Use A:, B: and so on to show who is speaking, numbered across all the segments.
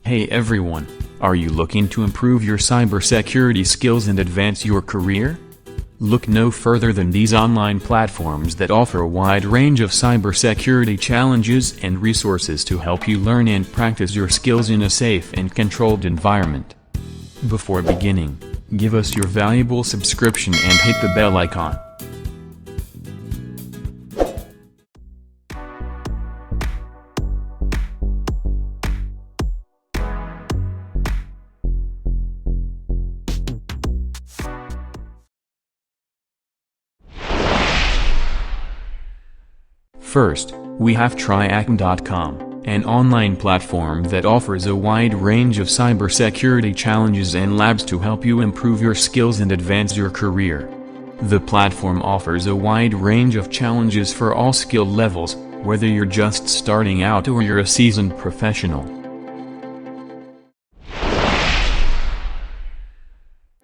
A: Hey everyone, are you looking to improve your cybersecurity skills and advance your career? Look no further than these online platforms that offer a wide range of cybersecurity challenges and resources to help you learn and practice your skills in a safe and controlled environment. Before beginning, give us your valuable subscription and hit the bell icon. First, we have TryHackM.com, an online platform that offers a wide range of cybersecurity challenges and labs to help you improve your skills and advance your career. The platform offers a wide range of challenges for all skill levels, whether you're just starting out or you're a seasoned professional.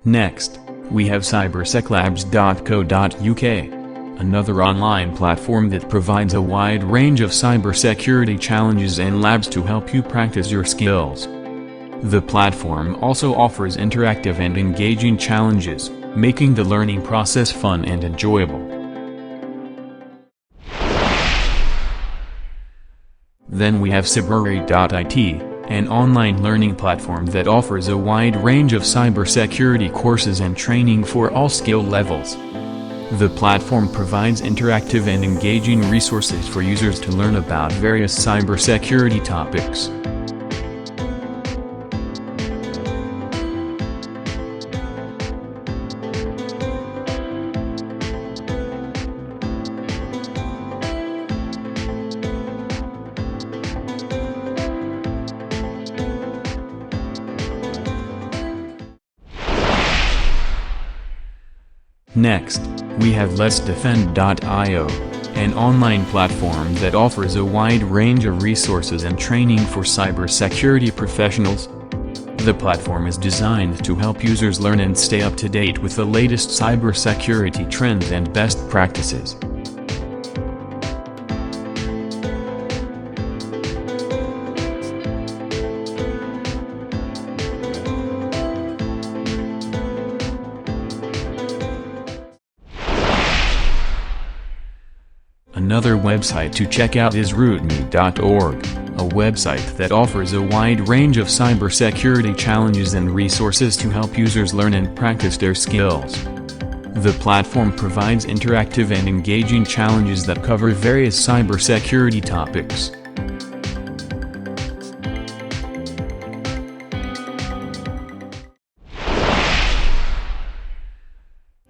A: Next, we have cyberseclabs.co.uk, another online platform that provides a wide range of cybersecurity challenges and labs to help you practice your skills. The platform also offers interactive and engaging challenges, making the learning process fun and enjoyable. Then we have Cybrary.it, an online learning platform that offers a wide range of cybersecurity courses and training for all skill levels. The platform provides interactive and engaging resources for users to learn about various cybersecurity topics. Next, we have Let'sDefend.io, an online platform that offers a wide range of resources and training for cybersecurity professionals. The platform is designed to help users learn and stay up to date with the latest cybersecurity trends and best practices. Another website to check out is rootme.org, a website that offers a wide range of cybersecurity challenges and resources to help users learn and practice their skills. The platform provides interactive and engaging challenges that cover various cybersecurity topics.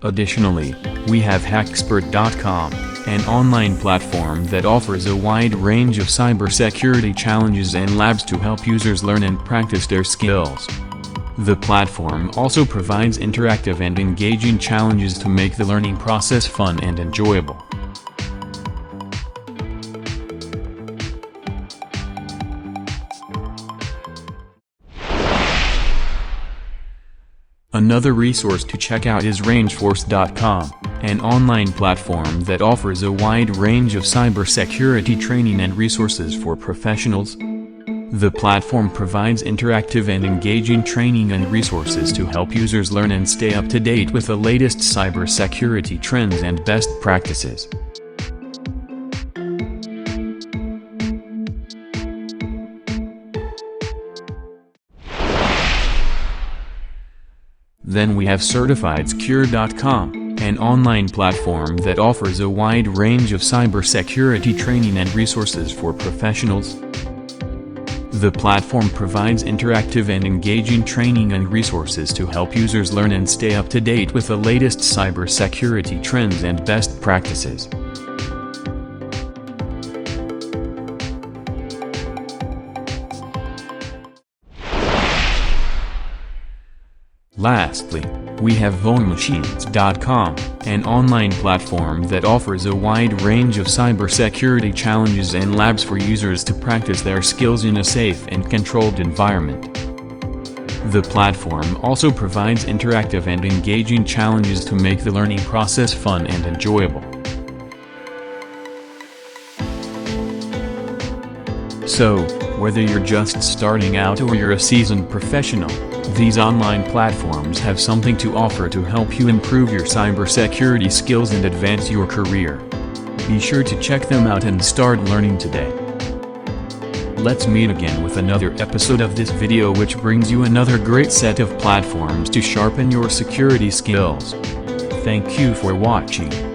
A: Additionally, we have Hackspert.com, an online platform that offers a wide range of cybersecurity challenges and labs to help users learn and practice their skills. The platform also provides interactive and engaging challenges to make the learning process fun and enjoyable. Another resource to check out is Rangeforce.com, an online platform that offers a wide range of cybersecurity training and resources for professionals. The platform provides interactive and engaging training and resources to help users learn and stay up to date with the latest cybersecurity trends and best practices. Then we have CertifiedSecure.com, an online platform that offers a wide range of cybersecurity training and resources for professionals. The platform provides interactive and engaging training and resources to help users learn and stay up to date with the latest cybersecurity trends and best practices. Lastly, we have VulnMachines.com, an online platform that offers a wide range of cybersecurity challenges and labs for users to practice their skills in a safe and controlled environment. The platform also provides interactive and engaging challenges to make the learning process fun and enjoyable. So, Whether you're just starting out or you're a seasoned professional, these online platforms have something to offer to help you improve your cybersecurity skills and advance your career. Be sure to check them out and start learning today. Let's meet again with another episode of this video, which brings you another great set of platforms to sharpen your security skills. Thank you for watching.